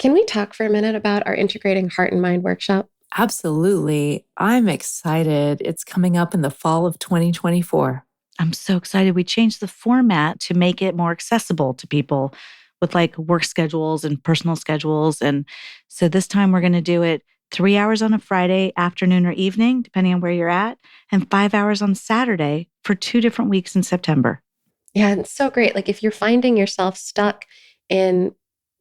Can we talk for a minute about our Integrating Heart and Mind workshop? Absolutely. I'm excited. It's coming up in the fall of 2024. I'm so excited. We changed the format to make it more accessible to people with like work schedules and personal schedules. And so this time we're going to do it 3 hours on a Friday afternoon or evening, depending on where you're at, and 5 hours on Saturday for 2 different weeks in September. Yeah, it's so great. Like if you're finding yourself stuck in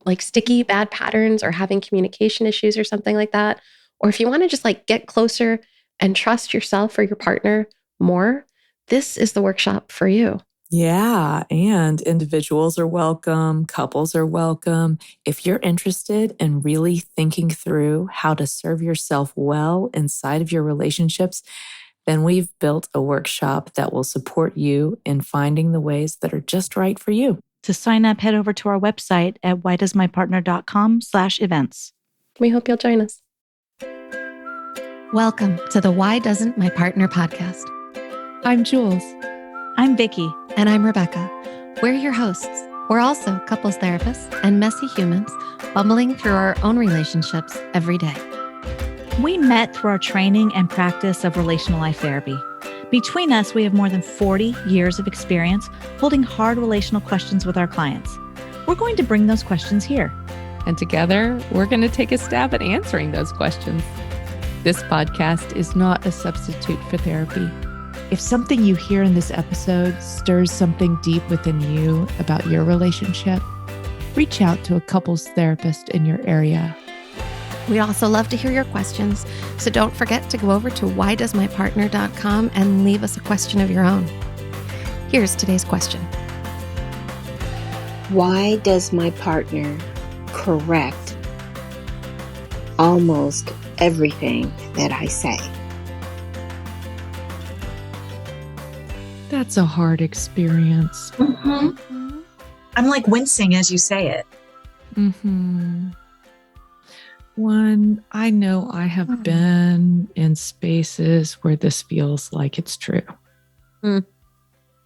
like sticky bad patterns or having communication issues or something like that, or if you want to just like get closer and trust yourself or your partner more, this is the workshop for you. Yeah, and individuals are welcome, couples are welcome. If you're interested in really thinking through how to serve yourself well inside of your relationships, then we've built a workshop that will support you in finding the ways that are just right for you. To sign up, head over to our website at whydoesmypartner.com/events. We hope you'll join us. Welcome to the Why Doesn't My Partner podcast. I'm Jules. I'm Vickey. And I'm Rebecca. We're your hosts. We're also couples therapists and messy humans bumbling through our own relationships every day. We met through our training and practice of relational life therapy. Between us, we have more than 40 years of experience holding hard relational questions with our clients. We're going to bring those questions here. And together, we're going to take a stab at answering those questions. This podcast is not a substitute for therapy. If something you hear in this episode stirs something deep within you about your relationship, reach out to a couples therapist in your area. We'd also love to hear your questions, so don't forget to go over to whydoesmypartner.com and leave us a question of your own. Here's today's question. Why does my partner correct almost everything that I say? That's a hard experience. Mm-hmm. I'm like wincing as you say it. Mm-hmm. One, I know I have been in spaces where this feels like it's true. Mm.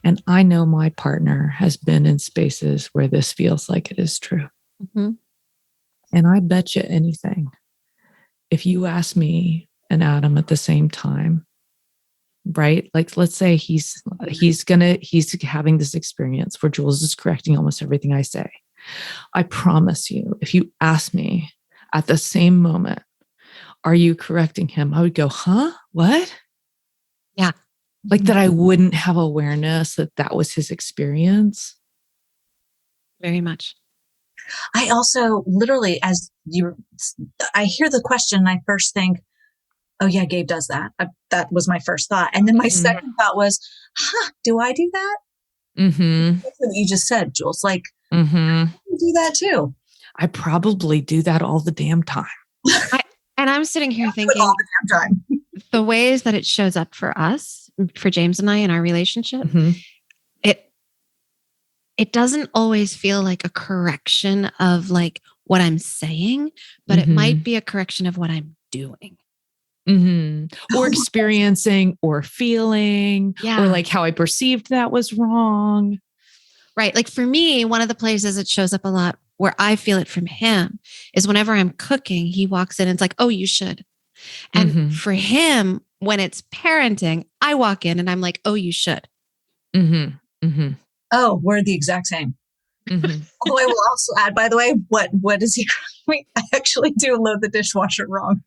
And I know my partner has been in spaces where this feels like it is true. Mm-hmm. And I bet you anything, if you ask me and Adam at the same time, right? Like, let's say he's having this experience where Jules is correcting almost everything I say. I promise you, if you ask me at the same moment, are you correcting him? I would go, huh? What? Yeah. Like that I wouldn't have awareness that that was his experience. Very much. I also literally, I hear the question and I first think, oh yeah, Gabe does that. That was my first thought. And then my second thought was, do I do that? Mm-hmm. That's what you just said, Jules. Like, mm-hmm. I do that too. I probably do that all the damn time. And I'm sitting here thinking all the damn time. The ways that it shows up for us, for James and I in our relationship, Mm-hmm. it doesn't always feel like a correction of like what I'm saying, but it might be a correction of what I'm doing. Mm-hmm. Or experiencing or feeling, or like how I perceived that was wrong. Right. Like for me, one of the places it shows up a lot where I feel it from him is whenever I'm cooking, he walks in and it's like, oh, you should. And for him, when it's parenting, I walk in and I'm like, oh, you should. Mm-hmm. Mm-hmm. Oh, we're the exact same. Mm-hmm. Although I will also add, by the way, what is he? I actually do load the dishwasher wrong.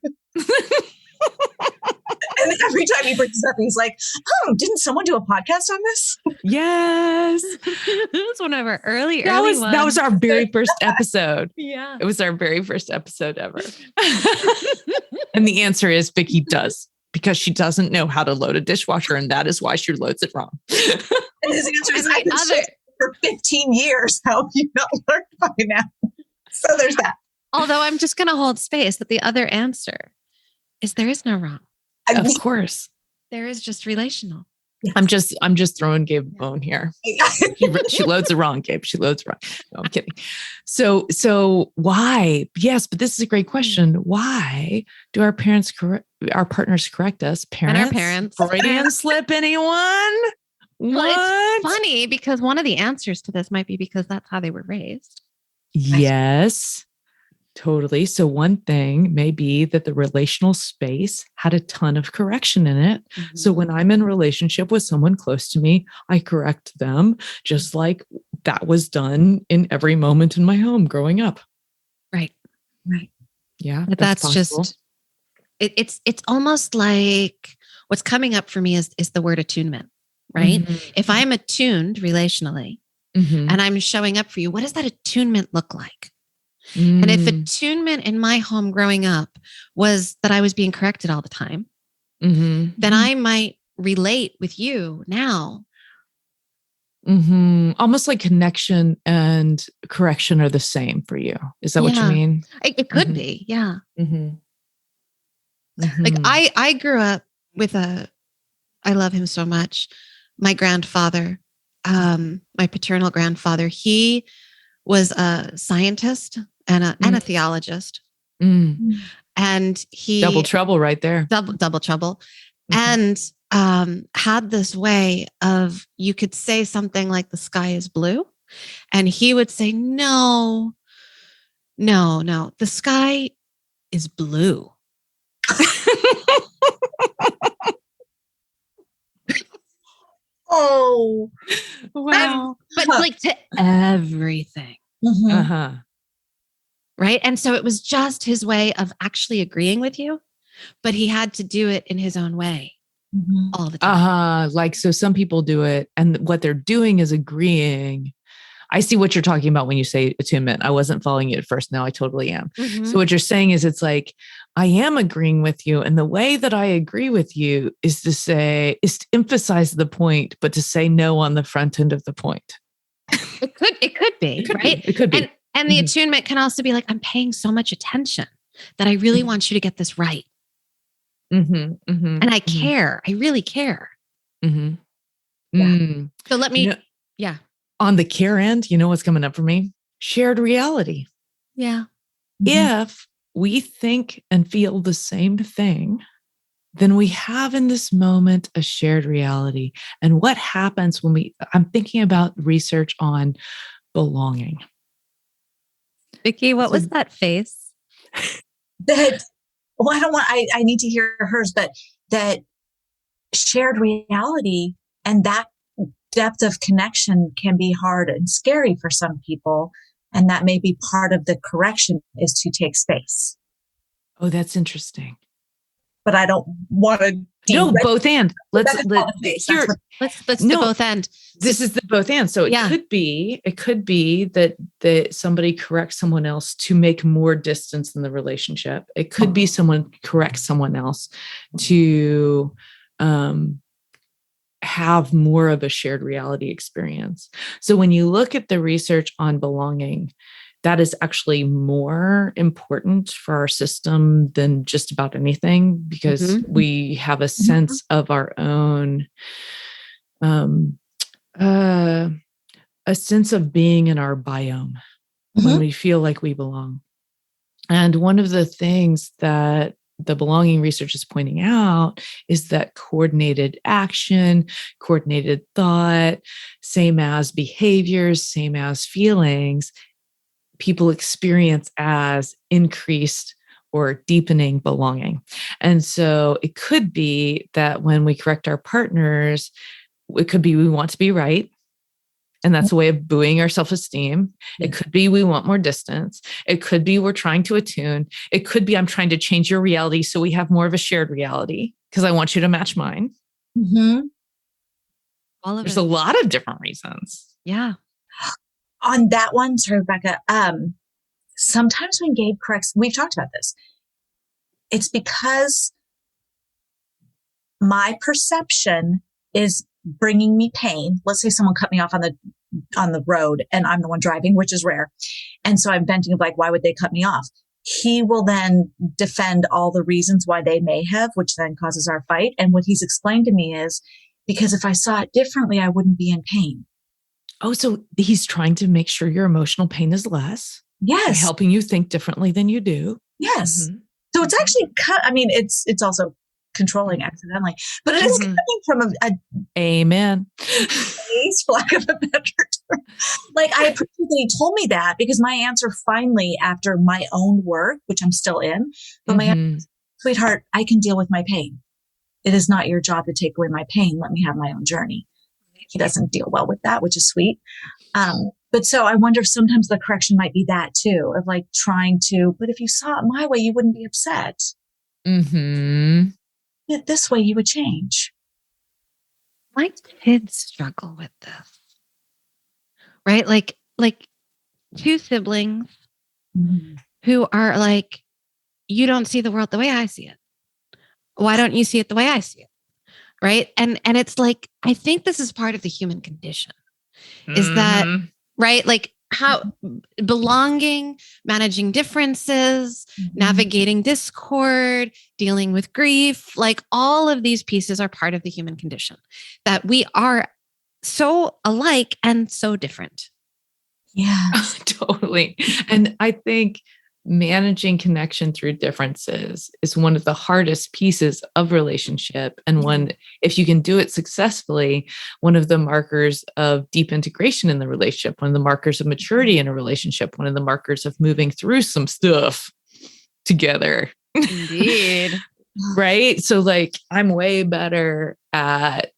And every time he brings it up, he's like, oh, didn't someone do a podcast on this? Yes. It was one of our early That ones. was our very first episode. Yeah. It was our very first episode ever. And the answer is Vickey does, because she doesn't know how to load a dishwasher, and that is why she loads it wrong. And his answer is, I've been shit for 15 years. How have you not learned by now? So there's that. Although I'm just going to hold space that the other answer is there is no wrong. Of course. There is just relational. I'm just throwing Gabe a bone here. She loads it wrong, Gabe. She loads it wrong. No, I'm kidding. So why? Yes, but this is a great question. Why do our partners correct us? Parents? And our parents. Freudian slip, anyone? Well, it's funny because one of the answers to this might be because that's how they were raised. Yes. Totally. So one thing may be that the relational space had a ton of correction in it. So when I'm in a relationship with someone close to me, I correct them just like that was done in every moment in my home growing up. Right. Right. Yeah, But that's that's possible. just it's almost like what's coming up for me is the word attunement, right? Mhm. If I'm attuned relationally Mhm. and I'm showing up for you, what does that attunement look like? And if Mm. attunement in my home growing up was that I was being corrected all the time, Mhm. then I might relate with you now. Mhm. Almost like connection and correction are the same for you. Is that what you Yeah. mean? It could Mhm. be. Yeah. Mhm. Like Mhm. I grew up with I love him so much. My grandfather, my paternal grandfather, he was a scientist and a theologist. Mm. And Double he trouble right there. double trouble. Mhm. And had this way of you could say something like the sky is blue, and he would say, no, no, the sky is blue. Oh, Wow. But like to everything. Mhm. Uh-huh. Right. And so it was just his way of actually agreeing with you, but he had to do it in his own way Mhm. all the time. Uh-huh. Like, so some people do it, and what they're doing is agreeing. I see what you're talking about when you say attunement. I wasn't following you at first. Now I totally am. Mhm. So what you're saying is it's like, I am agreeing with you. And the way that I agree with you is to emphasize the point, but to say no on the front end of the point. It could be, It could right? be. It could be. And the Mhm. attunement can also be like, I'm paying so much attention that I really want you to get this right. Mhm. Mhm. And I Mhm. care. I really care. Mhm. Yeah. Mm. So let me, You know, yeah. on the care end, you know what's coming up for me? Shared reality. Yeah. Mhm. If we think and feel the same thing, then we have in this moment a shared reality. And what happens when I'm thinking about research on belonging. Vicky, what was So- that face? That, well, I need to hear hers, but that shared reality and that depth of connection can be hard and scary for some people. And that may be part of the correction is to take space. Oh, that's interesting. But I don't want to No, both and. Let's here. Let's No, the both end. This is the both and. So Yeah. it could be that somebody corrects someone else to make more distance in the relationship. It could be someone corrects someone else to have more of a shared reality experience. So when you look at the research on belonging, that is actually more important for our system than just about anything, because we have a sense of our own, a sense of being in our biome when we feel like we belong. And one of the things that the belonging research is pointing out is that coordinated action, coordinated thought, same as behaviors, same as feelings, people experience as increased or deepening belonging. And so it could be that when we correct our partners, it could be we want to be right. And that's a way of buoying our self-esteem. It could be we want more distance. It could be we're trying to attune. It could be I'm trying to change your reality so we have more of a shared reality because I want you to match mine. All of There's it. a lot of different reasons. Yeah. On that one, sorry, Rebecca, sometimes when Gabe corrects, we've talked about this. It's because my perception is bringing me pain. Let's say someone cut me off on the road and I'm the one driving, which is rare. And so I'm venting of like, why would they cut me off? He will then defend all the reasons why they may have, which then causes our fight. And what he's explained to me is because if I saw it differently, I wouldn't be in pain. Oh, so he's trying to make sure your emotional pain is less. Yes. By helping you think differently than you do. Yes. Mm-hmm. So it's actually, it's also controlling accidentally, but it is coming from a amen. Place, for lack of a better Like, I appreciate that he told me that, because my answer finally, after my own work, which I'm still in, but my answer, sweetheart, I can deal with my pain. It is not your job to take away my pain. Let me have my own journey. He doesn't deal well with that, which is sweet. But so I wonder if sometimes the correction might be that too, of like trying to, but if you saw it my way, you wouldn't be upset. This way, you would change. My kids struggle with this, right? Like two siblings who are like, you don't see the world the way I see it. Why don't you see it the way I see it? Right. And it's like, I think this is part of the human condition, is that, right? Like how belonging, managing differences, navigating discord, dealing with grief, like all of these pieces are part of the human condition, that we are so alike and so different. Yeah, Totally. And I think managing connection through differences is one of the hardest pieces of relationship. And one, if you can do it successfully, one of the markers of deep integration in the relationship, one of the markers of maturity in a relationship, one of the markers of moving through some stuff together. Indeed. Right. So like, I'm way better at,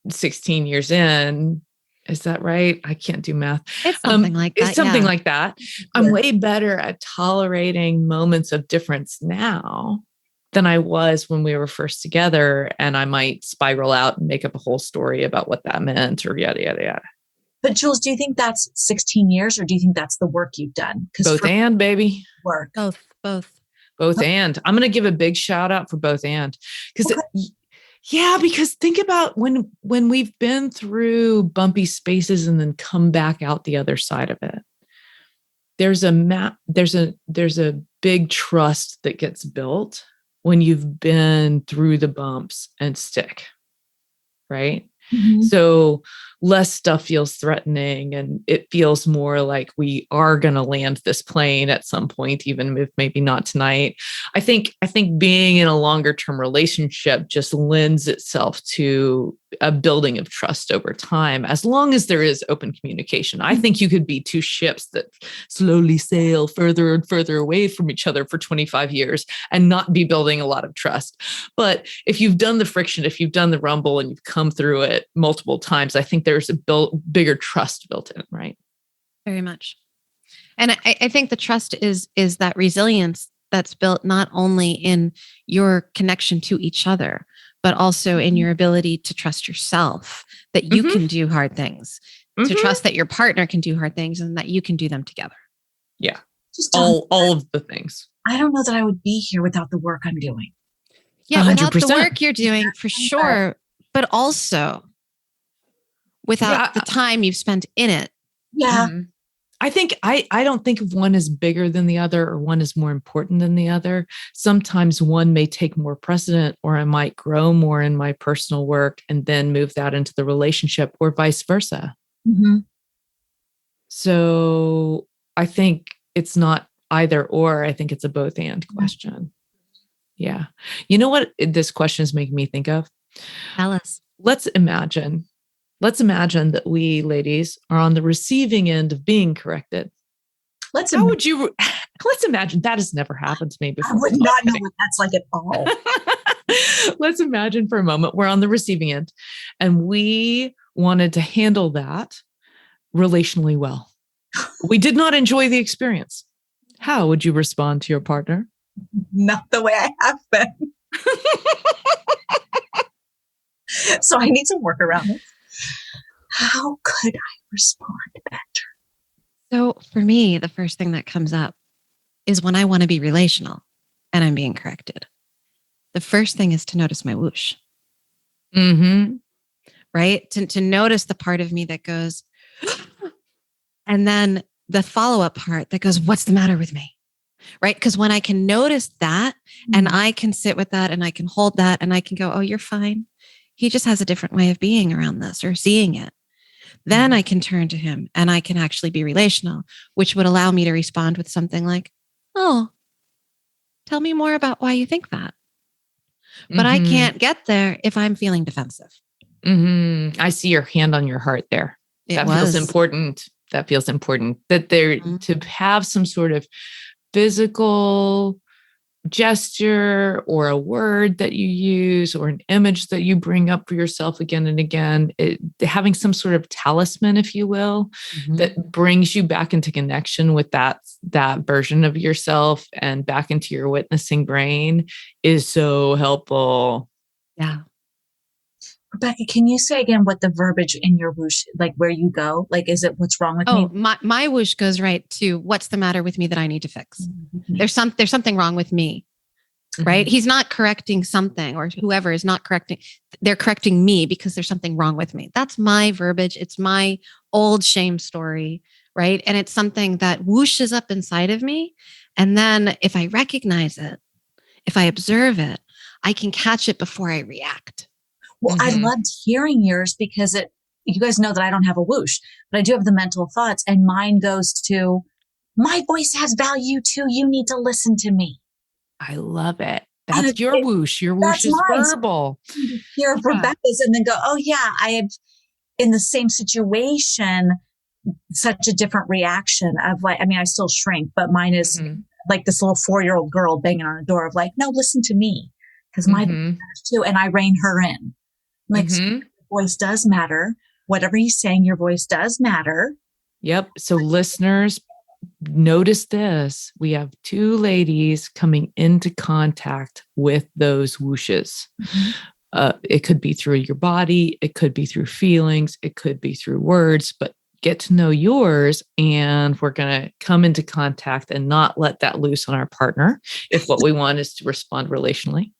16 years in. Is that right? I can't do math. It's something like that. It's something like that. I'm way better at tolerating moments of difference now than I was when we were first together. And I might spiral out and make up a whole story about what that meant or yada, yada, yada. But Jules, do you think that's 16 years, or do you think that's the work you've done? Both and, baby. Work. Both and. I'm going to give a big shout out for both and. Because because think about when we've been through bumpy spaces and then come back out the other side of it. There's a big trust that gets built when you've been through the bumps and stick, right? So less stuff feels threatening, and it feels more like we are going to land this plane at some point, even if maybe not tonight. I think being in a longer term relationship just lends itself to a building of trust over time, as long as there is open communication. I think you could be two ships that slowly sail further and further away from each other for 25 years and not be building a lot of trust. But if you've done the friction, if you've done the rumble and you've come through it multiple times, I think there's a bigger trust built in, right? Very much. And I think the trust is that resilience that's built not only in your connection to each other, but also in your ability to trust yourself, that you can do hard things, to trust that your partner can do hard things and that you can do them together. Yeah. Just all of the things. I don't know that I would be here without the work I'm doing. Yeah, 100%. Without the work you're doing, for sure, but also without the time you've spent in it. Yeah. I think I don't think of one as bigger than the other or one is more important than the other. Sometimes one may take more precedent, or I might grow more in my personal work and then move that into the relationship, or vice versa. So I think it's not either or. I think it's a both and question. Yeah. You know what this question is making me think of? Tell us. Let's imagine that we ladies are on the receiving end of being corrected. Let's imagine that has never happened to me before. I would not know what that's like at all. Let's imagine for a moment we're on the receiving end and we wanted to handle that relationally well. We did not enjoy the experience. How would you respond to your partner? Not the way I have been. So I need some work around it. How could I respond better? So for me, the first thing that comes up is when I want to be relational and I'm being corrected. The first thing is to notice my whoosh. Right? To notice the part of me that goes, and then the follow-up part that goes, what's the matter with me? Right? Because when I can notice that and I can sit with that and I can hold that and I can go, oh, you're fine. He just has a different way of being around this or seeing it. Then I can turn to him and I can actually be relational, which would allow me to respond with something like, oh, tell me more about why you think that. But I can't get there if I'm feeling defensive. I see your hand on your heart there. That feels important. That feels important. That there to have some sort of physical gesture or a word that you use or an image that you bring up for yourself again and again, having some sort of talisman, if you will, that brings you back into connection with that version of yourself and back into your witnessing brain is so helpful. Yeah. Rebecca, can you say again what the verbiage in your whoosh, like where you go? Like, is it what's wrong with me? My whoosh goes right to what's the matter with me that I need to fix. There's something wrong with me, right? He's not correcting something, or whoever is not correcting. They're correcting me because there's something wrong with me. That's my verbiage. It's my old shame story, right? And it's something that whooshes up inside of me. And then if I recognize it, if I observe it, I can catch it before I react. Well, I loved hearing yours because you guys know that I don't have a whoosh, but I do have the mental thoughts, and mine goes to, my voice has value too. You need to listen to me. I love it. That's your whoosh. Your whoosh is verbal. Hear Rebecca's and then go, oh yeah, I have in the same situation, such a different reaction of like, I mean, I still shrink, but mine is like this little 4-year-old girl banging on a door of like, no, listen to me. Because my voice matters too. And I rein her in. Like, so your voice does matter. Whatever he's saying, your voice does matter. Yep. So listeners, notice this. We have 2 ladies coming into contact with those whooshes. It could be through your body. It could be through feelings. It could be through words, but get to know yours. And we're going to come into contact and not let that loose on our partner if what we want is to respond relationally.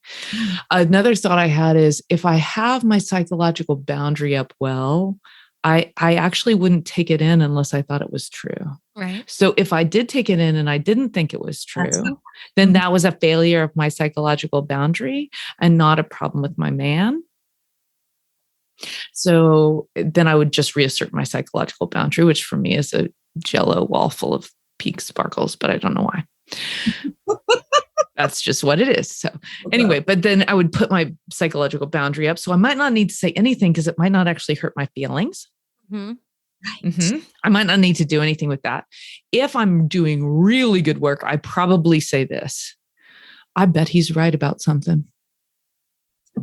Another thought I had is if I have my psychological boundary up well, I actually wouldn't take it in unless I thought it was true. Right. So if I did take it in and I didn't think it was true, then that was a failure of my psychological boundary and not a problem with my man. So then I would just reassert my psychological boundary, which for me is a Jell-O wall full of peak sparkles, but I don't know why. That's just what it is. So anyway, but then I would put my psychological boundary up. So I might not need to say anything because it might not actually hurt my feelings. I might not need to do anything with that. If I'm doing really good work, I probably say this. I bet he's right about something.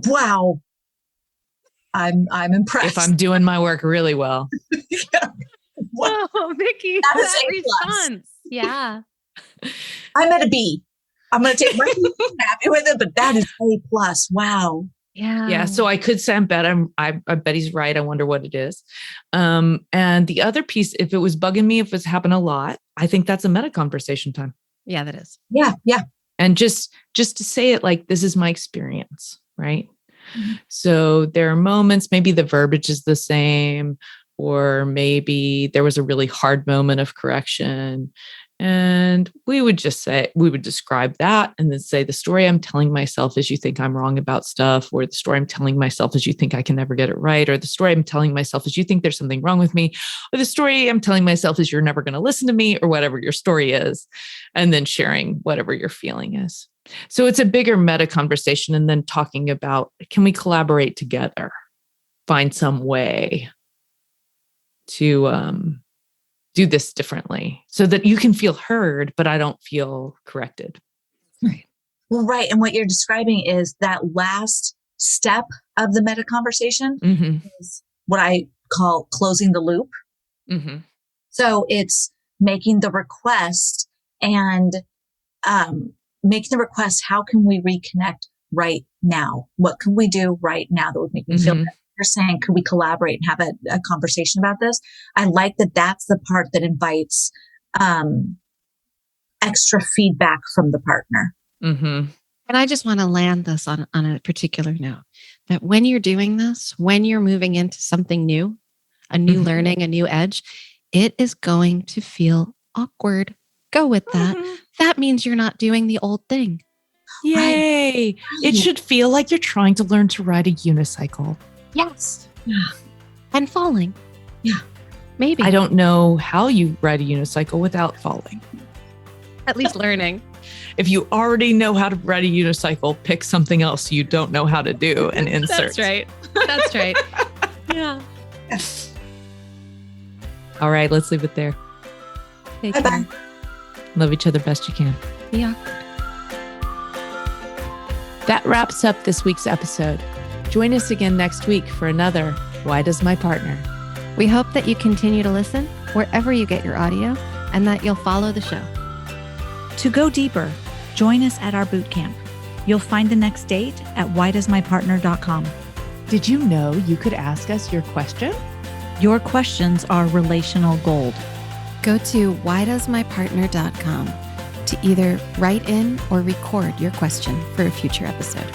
Wow. I'm impressed. If I'm doing my work really well. Whoa, Vickey, that response. Yeah. I'm at a B. I'm going to take my happy with it, but that is A+. Wow. Yeah. Yeah. So I could say, I bet he's right. I wonder what it is. And the other piece, if it was bugging me, if it's happened a lot, I think that's a meta conversation time. Yeah, that is. Yeah. Yeah. And just to say it like, this is my experience, right? So there are moments, maybe the verbiage is the same, or maybe there was a really hard moment of correction. And we would describe that and then say, the story I'm telling myself is you think I'm wrong about stuff, or the story I'm telling myself is you think I can never get it right, or the story I'm telling myself is you think there's something wrong with me, or the story I'm telling myself is you're never going to listen to me, or whatever your story is, and then sharing whatever your feeling is. So it's a bigger meta conversation, and then talking about, can we collaborate together? Find some way to do this differently so that you can feel heard, but I don't feel corrected. Right. Well, right. And what you're describing is that last step of the meta conversation is what I call closing the loop. So it's making the request and making the request. How can we reconnect right now? What can we do right now that would make me feel better? You're saying, could we collaborate and have a conversation about this? I like that. That's the part that invites extra feedback from the partner. And I just want to land this on a particular note, that when you're doing this, when you're moving into something new, a new learning, a new edge, it is going to feel awkward. Go with that. That means you're not doing the old thing. Yay. Right. It should feel like you're trying to learn to ride a unicycle. Yes. And falling. Yeah. Maybe. I don't know how you ride a unicycle without falling. At least learning. If you already know how to ride a unicycle, pick something else you don't know how to do and insert. That's right. That's right. Yeah. All right, let's leave it there. Take Bye-bye. care. Love each other best you can. Yeah. That wraps up this week's episode. Join us again next week for another Why Does My Partner? We hope that you continue to listen wherever you get your audio and that you'll follow the show. To go deeper, join us at our boot camp. You'll find the next date at whydoesmypartner.com. Did you know you could ask us your question? Your questions are relational gold. Go to whydoesmypartner.com to either write in or record your question for a future episode.